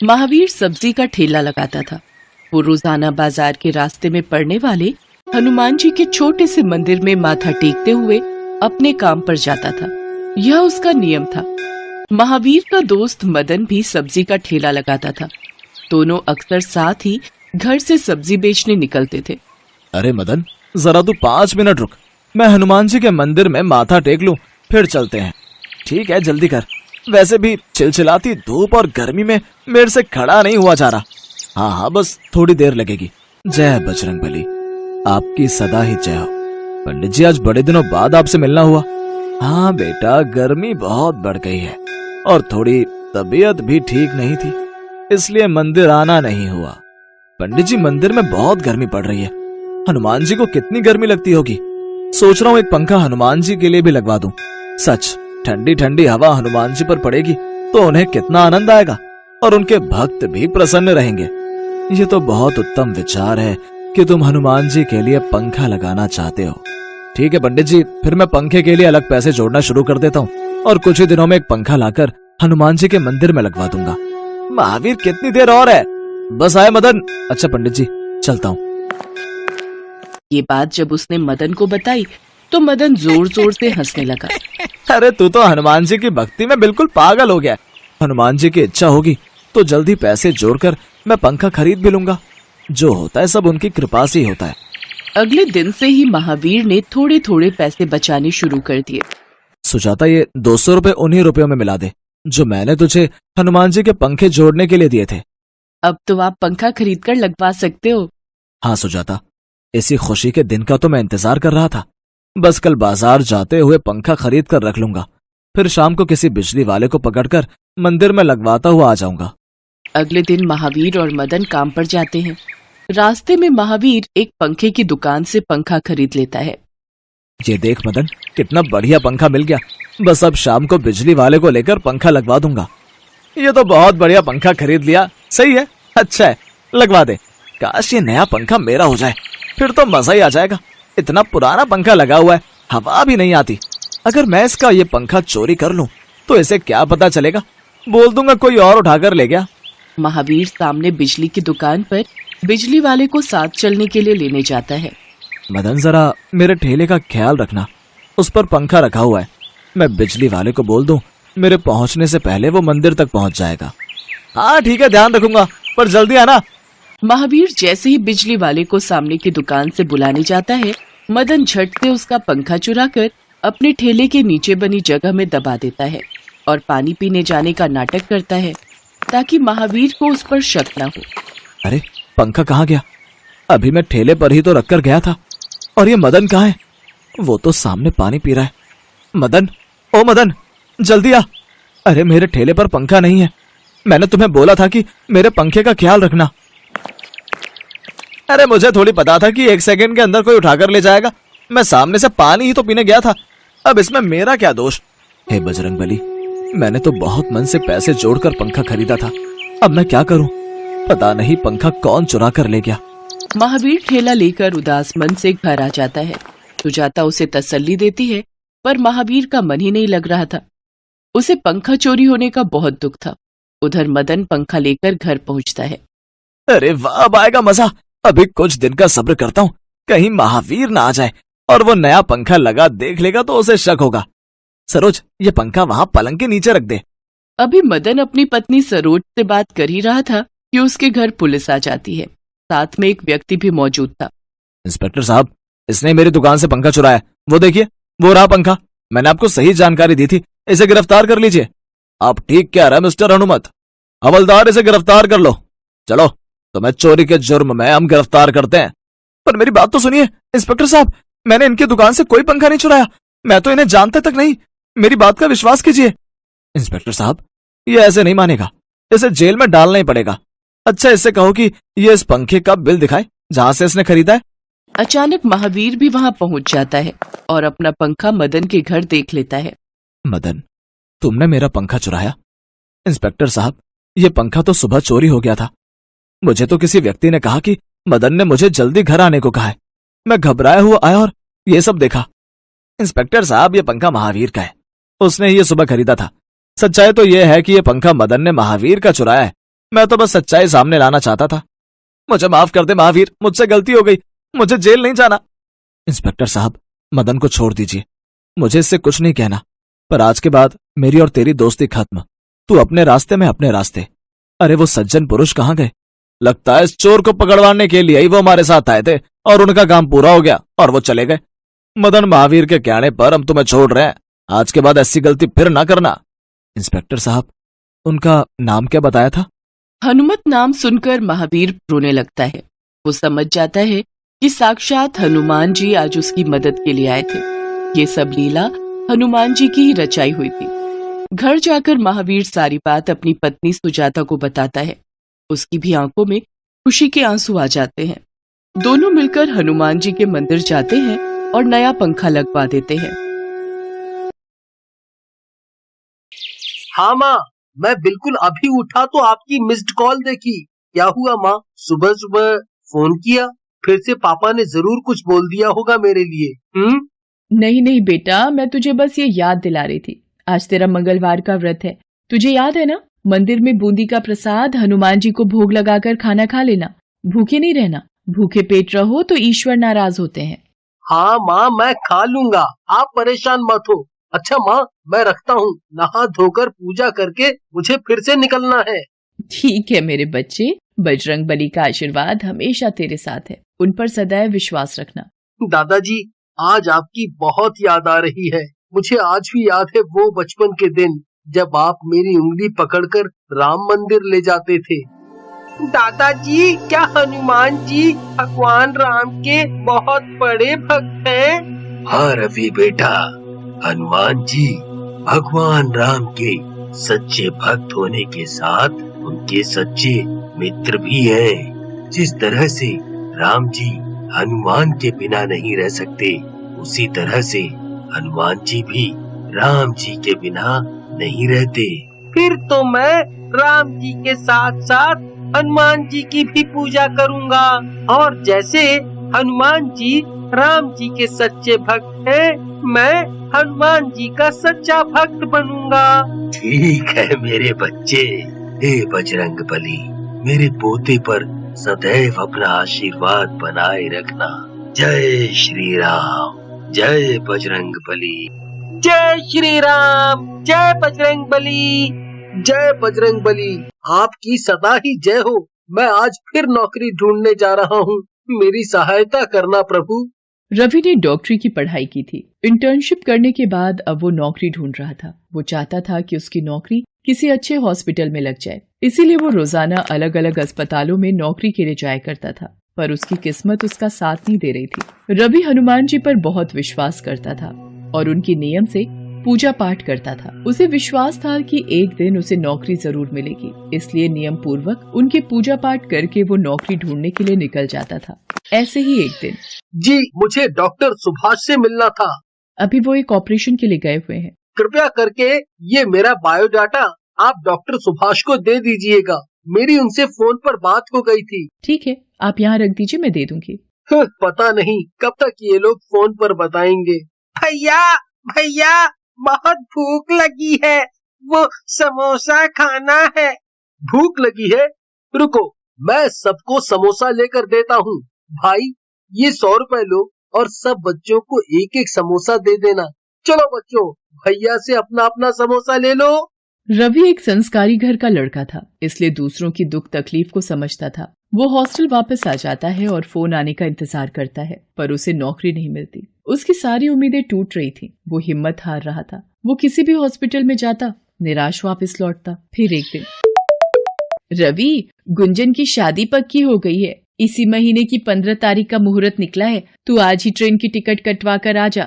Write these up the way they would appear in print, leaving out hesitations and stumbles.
महावीर सब्जी का ठेला लगाता था। वो रोजाना बाजार के रास्ते में पड़ने वाले हनुमान जी के छोटे से मंदिर में माथा टेकते हुए अपने काम पर जाता था। यह उसका नियम था। महावीर का दोस्त मदन भी सब्जी का ठेला लगाता था। दोनों अक्सर साथ ही घर से सब्जी बेचने निकलते थे। अरे मदन, जरा तू 5 मिनट रुक, मैं हनुमान जी के मंदिर में माथा टेक लूं, फिर चलते हैं। ठीक है, जल्दी कर। वैसे भी चिलचिलाती धूप और गर्मी में मेरे से खड़ा नहीं हुआ जा रहा। हाँ हाँ, बस थोड़ी देर लगेगी। जय बजरंगबली, आपकी सदा ही जय हो। पंडित जी, आज बड़े दिनों बाद आपसे मिलना हुआ। हाँ बेटा, गर्मी बहुत बढ़ गई है और थोड़ी तबीयत भी ठीक नहीं थी, इसलिए मंदिर आना नहीं हुआ। पंडित जी, मंदिर में बहुत गर्मी पड़ रही है। हनुमान जी को कितनी गर्मी लगती होगी। सोच रहा हूँ एक पंखा हनुमान जी के लिए भी लगवा दूं। सच, ठंडी ठंडी हवा हनुमान जी पर पड़ेगी तो उन्हें कितना आनंद आएगा और उनके भक्त भी प्रसन्न रहेंगे। ये तो बहुत उत्तम विचार है कि तुम हनुमान जी के लिए पंखा लगाना चाहते हो। ठीक है पंडित जी, फिर मैं पंखे के लिए अलग पैसे जोड़ना शुरू कर देता हूँ और कुछ ही दिनों में एक पंखा लाकर हनुमान जी के मंदिर में लगवा दूंगा। महावीर, कितनी देर और है? बस आए मदन। अच्छा पंडित जी, चलता हूँ। ये बात जब उसने मदन को बताई तो मदन जोर जोर से हंसने लगा। अरे तू तो हनुमान जी की भक्ति में बिल्कुल पागल हो गया। हनुमान जी की इच्छा होगी तो जल्दी पैसे जोड़कर मैं पंखा खरीद भी लूंगा। जो होता है सब उनकी कृपा से ही होता है। अगले दिन से ही महावीर ने थोड़े थोड़े पैसे बचाने शुरू कर दिए। सुजाता, ये 200 रुपए उन्हीं रुपयों में मिला दे जो मैंने तुझे हनुमान जी के पंखे जोड़ने के लिए दिए थे। अब तो आप पंखा खरीद कर लगवा सकते हो। हाँ सुजाता, इसी खुशी के दिन का तो मैं इंतजार कर रहा था। बस कल बाजार जाते हुए पंखा खरीद कर रख लूंगा, फिर शाम को किसी बिजली वाले को पकड़कर मंदिर में लगवाता हुआ आ जाऊंगा। अगले दिन महावीर और मदन काम पर जाते हैं। रास्ते में महावीर एक पंखे की दुकान से पंखा खरीद लेता है। ये देख मदन, कितना बढ़िया पंखा मिल गया। बस अब शाम को बिजली वाले को लेकर पंखा लगवा दूंगा। ये तो बहुत बढ़िया पंखा खरीद लिया। सही है, अच्छा है, लगवा दे। काश ये नया पंखा मेरा हो जाए, फिर तो मजा ही आ जाएगा। इतना पुराना पंखा लगा हुआ है, हवा भी नहीं आती। अगर मैं इसका ये पंखा चोरी कर लूं तो इसे क्या पता चलेगा। बोल दूंगा कोई और उठाकर ले गया। महावीर सामने बिजली की दुकान पर बिजली वाले को साथ चलने के लिए लेने जाता है। मदन, जरा मेरे ठेले का ख्याल रखना, उस पर पंखा रखा हुआ है। मैं बिजली वाले को बोल दूं, मेरे पहुंचने से पहले वो मंदिर तक पहुंच जाएगा। हाँ ठीक है, ध्यान रखूंगा, पर जल्दी आना। महावीर जैसे ही बिजली वाले को सामने की दुकान से बुलाने जाता है, मदन झट से उसका पंखा चुराकर अपने ठेले के नीचे बनी जगह में दबा देता है और पानी पीने जाने का नाटक करता है ताकि महावीर को उस पर शक न हो। अरे पंखा कहाँ गया? अभी मैं ठेले पर ही तो रखकर गया था। और ये मदन कहाँ है? वो तो सामने पानी पी रहा है। मदन, ओ मदन, जल्दी आ। अरे मेरे ठेले पर पंखा नहीं है। मैंने तुम्हें बोला था कि मेरे पंखे का ख्याल रखना। अरे मुझे थोड़ी पता था कि 1 सेकंड के अंदर कोई उठाकर ले जाएगा। मैं सामने से पानी ही तो पीने गया था। अब इसमें मेरा क्या दोष? हे बजरंगबली, मैंने तो बहुत मन से पैसे जोड़कर पंखा खरीदा था। अब मैं क्या करूं? पता नहीं पंखा कौन चुरा कर ले गया। महावीर ठेला लेकर उदास मन से घर आ जाता है। सुजाता उसे तसल्ली देती है, पर महावीर का मन ही नहीं लग रहा था। उसे पंखा चोरी होने का बहुत दुख था। उधर मदन पंखा लेकर घर पहुंचता है। अरे वाह, अब आएगा मजा। अभी कुछ दिन का सब्र करता हूँ, कहीं महावीर ना आ जाए और वो नया पंखा लगा देख लेगा तो उसे शक होगा। सरोज, ये पंखा वहाँ पलंग के नीचे रख दे। अभी मदन अपनी पत्नी सरोज से बात कर ही रहा था कि उसके घर पुलिस आ जाती है। साथ में एक व्यक्ति भी मौजूद था। इंस्पेक्टर साहब, इसने मेरी दुकान से पंखा चुराया। वो देखिए, वो रहा पंखा। मैंने आपको सही जानकारी दी थी, इसे गिरफ्तार कर लीजिए। आप ठीक कह रहे हैं मिस्टर हनुमत। हवलदार, इसे गिरफ्तार कर लो। चलो, तुम्हें चोरी के जुर्म में हम गिरफ्तार करते हैं। पर मेरी बात तो सुनिए इंस्पेक्टर साहब, मैंने इनकी दुकान से कोई पंखा नहीं चुराया। मैं तो इन्हें जानता तक नहीं। मेरी बात का विश्वास कीजिए। इंस्पेक्टर साहब, ये ऐसे नहीं मानेगा, इसे जेल में डालना ही पड़ेगा। अच्छा, इससे कहो कि ये इस पंखे का बिल दिखाए जहां से इसने खरीदा है। अचानक महावीर भी वहां पहुंच जाता है और अपना पंखा मदन के घर देख लेता है। मदन, तुमने मेरा पंखा चुराया? इंस्पेक्टर साहब, ये पंखा तो सुबह चोरी हो गया था। मुझे तो किसी व्यक्ति ने कहा कि मदन ने मुझे जल्दी घर आने को कहा है। मैं घबराया हुआ आया और ये सब देखा। इंस्पेक्टर साहब, ये पंखा महावीर का है। उसने ये सुबह खरीदा था। सच्चाई तो यह है कि ये पंखा मदन ने महावीर का चुराया है। मैं तो बस सच्चाई सामने लाना चाहता था। मुझे माफ कर दे महावीर, मुझसे गलती हो गई, मुझे जेल नहीं जाना। इंस्पेक्टर साहब, मदन को छोड़ दीजिए, मुझे इससे कुछ नहीं कहना, पर आज के बाद मेरी और तेरी दोस्ती खत्म। तू अपने रास्ते में अपने रास्ते। अरे वो सज्जन पुरुष कहाँ गए? लगता है इस चोर को पकड़वाने के लिए ही वो हमारे साथ आए थे और उनका काम पूरा हो गया और वो चले गए। मदन महावीर के कहने पर हम तुम्हें छोड़ रहे हैं, आज के बाद ऐसी गलती फिर ना करना। इंस्पेक्टर साहब, उनका नाम क्या बताया था? हनुमत नाम सुनकर महावीर रोने लगता है। वो समझ जाता है कि साक्षात हनुमान जी आज उसकी मदद के लिए आए थे। ये सब लीला हनुमान जी की ही रचाई हुई थी। घर जाकर महावीर सारी बात अपनी पत्नी सुजाता को बताता है। उसकी भी आंखों में खुशी के आंसू आ जाते हैं। दोनों मिलकर हनुमान जी के मंदिर जाते हैं और नया पंखा लगवा देते हैं। हाँ माँ, मैं बिल्कुल अभी उठा तो आपकी मिस्ड कॉल देखी। क्या हुआ माँ, सुबह सुबह फोन किया? फिर से पापा ने जरूर कुछ बोल दिया होगा मेरे लिए। नहीं नहीं बेटा, मैं तुझे बस ये याद दिला रही थी, आज तेरा मंगलवार का व्रत है। तुझे याद है ना, मंदिर में बूंदी का प्रसाद हनुमान जी को भोग लगाकर खाना खा लेना, भूखे नहीं रहना। भूखे पेट रहो तो ईश्वर नाराज होते हैं। हाँ माँ, मैं खा लूंगा, आप परेशान मत हो। अच्छा माँ, मैं रखता हूँ, नहा धोकर पूजा करके मुझे फिर से निकलना है। ठीक है मेरे बच्चे, बजरंग बली का आशीर्वाद हमेशा तेरे साथ है, उन पर सदैव विश्वास रखना। दादाजी, आज आपकी बहुत याद आ रही है। मुझे आज भी याद है वो बचपन के दिन जब आप मेरी उंगली पकड़कर राम मंदिर ले जाते थे। दादाजी, क्या हनुमान जी भगवान राम के बहुत बड़े भक्त हैं? हाँ रवि बेटा, हनुमान जी भगवान राम के सच्चे भक्त होने के साथ उनके सच्चे मित्र भी हैं। जिस तरह से राम जी हनुमान के बिना नहीं रह सकते, उसी तरह से हनुमान जी भी राम जी के बिना नहीं रहते। फिर तो मैं राम जी के साथ साथ हनुमान जी की भी पूजा करूंगा, और जैसे हनुमान जी राम जी के सच्चे भक्त हैं, मैं हनुमान जी का सच्चा भक्त बनूंगा। ठीक है मेरे बच्चे। हे बजरंग बली, मेरे पोते पर सदैव अपना आशीर्वाद बनाए रखना। जय श्री राम, जय बजरंग बली। जय श्री राम, जय बजरंग बली, जय बजरंग बली। आपकी सदा ही जय हो। मैं आज फिर नौकरी ढूंढने जा रहा हूँ, मेरी सहायता करना प्रभु। रवि ने डॉक्टरी की पढ़ाई की थी। इंटर्नशिप करने के बाद अब वो नौकरी ढूंढ रहा था। वो चाहता था कि उसकी नौकरी किसी अच्छे हॉस्पिटल में लग जाए, इसीलिए वो रोजाना अलग अलग अस्पतालों में नौकरी के लिए जाया करता था, पर उसकी किस्मत उसका साथ नहीं दे रही थी। रवि हनुमान जी पर बहुत विश्वास करता था और उनकी नियम से पूजा पाठ करता था। उसे विश्वास था कि एक दिन उसे नौकरी जरूर मिलेगी, इसलिए नियम पूर्वक उनके पूजा पाठ करके वो नौकरी ढूंढने के लिए निकल जाता था। ऐसे ही एक दिन, जी मुझे डॉक्टर सुभाष से मिलना था। अभी वो एक ऑपरेशन के लिए गए हुए हैं। कृपया करके ये मेरा बायोडाटा आप डॉक्टर सुभाष को दे दीजिएगा, मेरी उनसे फोन पर बात हो गई थी। ठीक है, आप यहाँ रख दीजिए, मैं दे दूंगी। पता नहीं कब तक ये लोग फोन पर बताएंगे। भैया भैया, बहुत भूख लगी है, वो समोसा खाना है। भूख लगी है? रुको, मैं सबको समोसा लेकर देता हूँ। भाई, ये 100 रुपए लो और सब बच्चों को एक एक समोसा दे देना। चलो बच्चों, भैया से अपना अपना समोसा ले लो। रवि एक संस्कारी घर का लड़का था, इसलिए दूसरों की दुख तकलीफ को समझता था। वो हॉस्टल वापस आ जाता है और फोन आने का इंतजार करता है, पर उसे नौकरी नहीं मिलती। उसकी सारी उम्मीदें टूट रही थी। वो हिम्मत हार रहा था। वो किसी भी हॉस्पिटल में जाता, निराश वापस लौटता। फिर एक दिन, रवि, गुंजन की शादी पक्की हो गई है। इसी महीने की 15 तारीख का मुहूर्त निकला है। तू आज ही ट्रेन की टिकट कटवा कर आ जा।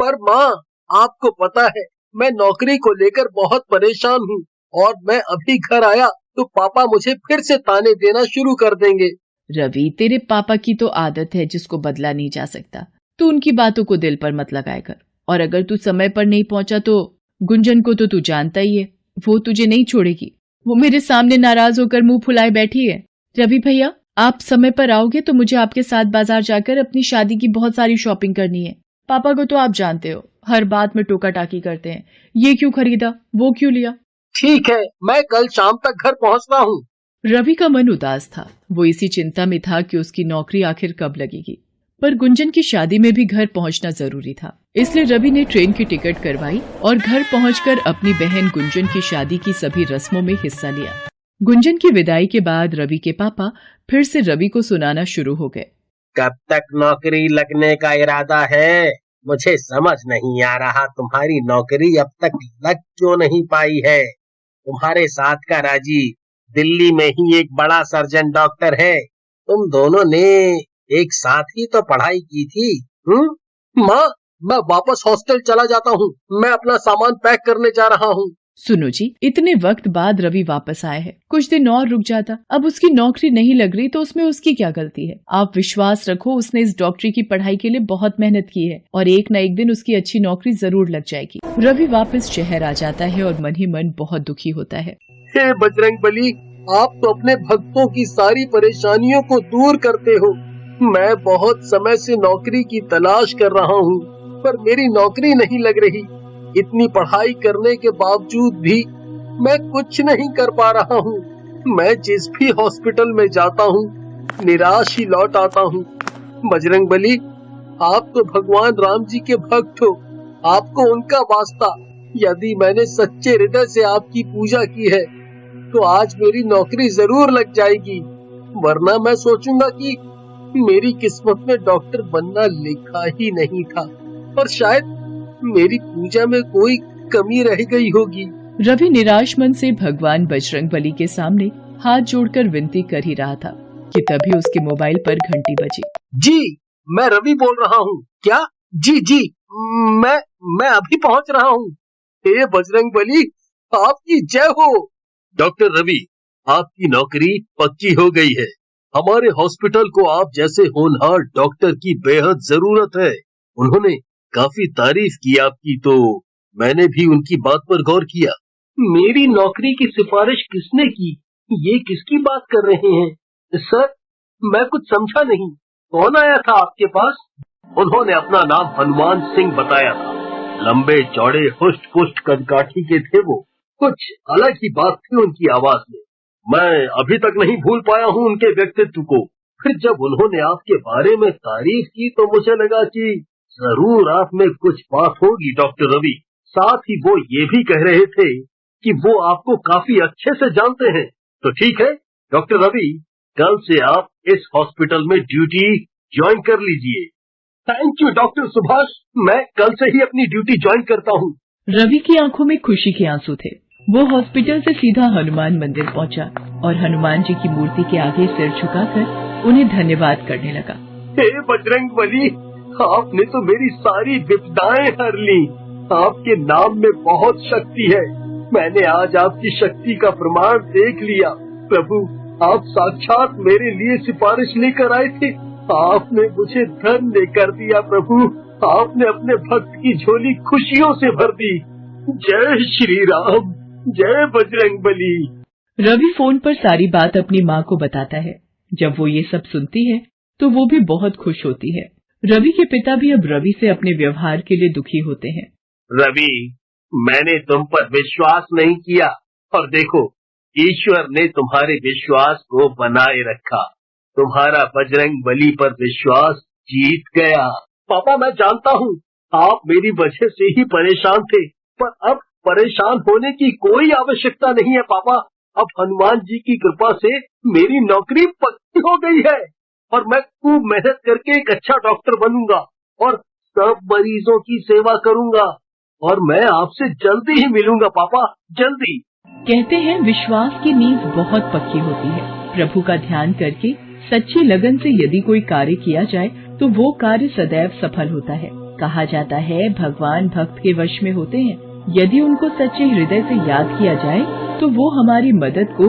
पर माँ, आपको पता है मैं नौकरी को लेकर बहुत परेशान हूँ, और मैं अभी घर आया तो पापा मुझे फिर से ताने देना शुरू कर देंगे। रवि, तेरे पापा की तो आदत है जिसको बदला नहीं जा सकता। तू उनकी बातों को दिल पर मत लगाया कर। और अगर तू समय पर नहीं पहुंचा तो गुंजन को तो तू जानता ही है, वो तुझे नहीं छोड़ेगी। वो मेरे सामने नाराज होकर मुंह फुलाए बैठी है। रवि भैया, आप समय पर आओगे तो मुझे आपके साथ बाजार जाकर अपनी शादी की बहुत सारी शॉपिंग करनी है। पापा को तो आप जानते हो, हर बात में टोका टाकी करते हैं। ये क्यों खरीदा, वो क्यों लिया। ठीक है, मैं कल शाम तक घर पहुँचता हूँ। रवि का मन उदास था। वो इसी चिंता में था कि उसकी नौकरी आखिर कब लगेगी। पर गुंजन की शादी में भी घर पहुंचना जरूरी था, इसलिए रवि ने ट्रेन की टिकट करवाई और घर पहुंचकर अपनी बहन गुंजन की शादी की सभी रस्मों में हिस्सा लिया। गुंजन की विदाई के बाद रवि के पापा फिर से रवि को सुनाना शुरू हो गए। कब तक नौकरी लगने का इरादा है? मुझे समझ नहीं आ रहा, तुम्हारी नौकरी अब तक लग क्यों नहीं पाई है? तुम्हारे साथ का राजी दिल्ली में ही एक बड़ा सर्जन डॉक्टर है। तुम दोनों ने एक साथ ही तो पढ़ाई की थी। माँ, मैं वापस हॉस्टल चला जाता हूँ। मैं अपना सामान पैक करने जा रहा हूँ। सुनो जी, इतने वक्त बाद रवि वापस आया है, कुछ दिन और रुक जाता। अब उसकी नौकरी नहीं लग रही तो उसमें उसकी क्या गलती है? आप विश्वास रखो, उसने इस डॉक्टरी की पढ़ाई के लिए बहुत मेहनत की है और एक न एक दिन उसकी अच्छी नौकरी जरूर लग जाएगी। रवि वापस शहर आ जाता है और मन ही मन बहुत दुखी होता है। हे बजरंगबली, आप तो अपने भक्तों की सारी परेशानियों को दूर करते हो। मैं बहुत समय से नौकरी की तलाश कर रहा हूँ, पर मेरी नौकरी नहीं लग रही। इतनी पढ़ाई करने के बावजूद भी मैं कुछ नहीं कर पा रहा हूँ। मैं जिस भी हॉस्पिटल में जाता हूँ, निराश ही लौट आता हूँ। बजरंगबली, आप तो भगवान राम जी के भक्त हो, आपको उनका वास्ता। यदि मैंने सच्चे हृदय से आपकी पूजा की है तो आज मेरी नौकरी जरूर लग जाएगी, वरना मैं सोचूंगा कि मेरी किस्मत में डॉक्टर बनना लिखा ही नहीं था और शायद मेरी पूजा में कोई कमी रह गई होगी। रवि निराश मन से भगवान बजरंगबली के सामने हाथ जोड़कर विनती कर ही रहा था कि तभी उसके मोबाइल पर घंटी बजी। जी, मैं रवि बोल रहा हूँ। क्या? जी, मैं अभी पहुँच रहा हूँ। हे बजरंगबली, आपकी जय हो। डॉक्टर रवि, आपकी नौकरी पक्की हो गई है। हमारे हॉस्पिटल को आप जैसे होनहार डॉक्टर की बेहद जरूरत है। उन्होंने काफी तारीफ की आपकी, तो मैंने भी उनकी बात पर गौर किया। मेरी नौकरी की सिफारिश किसने की? ये किसकी बात कर रहे हैं? सर, मैं कुछ समझा नहीं। कौन आया था आपके पास? उन्होंने अपना नाम हनुमान सिंह बताया था। लंबे चौड़े हुष्ट पुष्ट कदकाठी के थे वो। कुछ अलग ही बात थी उनकी आवाज में। मैं अभी तक नहीं भूल पाया हूँ उनके व्यक्तित्व को। फिर जब उन्होंने आपके बारे में तारीफ की तो मुझे लगा कि जरूर आप में कुछ बात होगी डॉक्टर रवि। साथ ही वो ये भी कह रहे थे कि वो आपको काफी अच्छे से जानते हैं। तो ठीक है डॉक्टर रवि, कल से आप इस हॉस्पिटल में ड्यूटी ज्वाइन कर लीजिए। थैंक यू डॉक्टर सुभाष, मैं कल से ही अपनी ड्यूटी ज्वाइन करता हूँ। रवि की आंखों में खुशी के आंसू थे। वो हॉस्पिटल से सीधा हनुमान मंदिर पहुंचा और हनुमान जी की मूर्ति के आगे सिर झुकाकर उन्हें धन्यवाद करने लगा। हे बजरंगबली, आपने तो मेरी सारी विपदाएं हर ली। आपके नाम में बहुत शक्ति है। मैंने आज आपकी शक्ति का प्रमाण देख लिया। प्रभु, आप साक्षात मेरे लिए सिफारिश लेकर आए थे। आपने मुझे धन्य कर दिया प्रभु। आपने अपने भक्त की झोली खुशियों से भर दी। जय श्री राम, जय बजरंगबली। रवि फोन पर सारी बात अपनी माँ को बताता है। जब वो ये सब सुनती है तो वो भी बहुत खुश होती है। रवि के पिता भी अब रवि से अपने व्यवहार के लिए दुखी होते हैं। रवि, मैंने तुम पर विश्वास नहीं किया और देखो, ईश्वर ने तुम्हारे विश्वास को बनाए रखा। तुम्हारा बजरंगबली पर विश्वास जीत गया। पापा, मैं जानता हूँ आप मेरी वजह से ही परेशान थे, पर अब परेशान होने की कोई आवश्यकता नहीं है पापा। अब हनुमान जी की कृपा से मेरी नौकरी पक्की हो गई है और मैं खूब मेहनत करके एक अच्छा डॉक्टर बनूंगा और सब मरीजों की सेवा करूंगा। और मैं आपसे जल्दी ही मिलूंगा पापा, जल्दी। कहते हैं विश्वास की नींव बहुत पक्की होती है। प्रभु का ध्यान करके सच्ची लगन से यदि कोई कार्य किया जाए तो वो कार्य सदैव सफल होता है। कहा जाता है भगवान भक्त के वश में होते हैं। यदि उनको सच्चे हृदय से याद किया जाए तो वो हमारी मदद को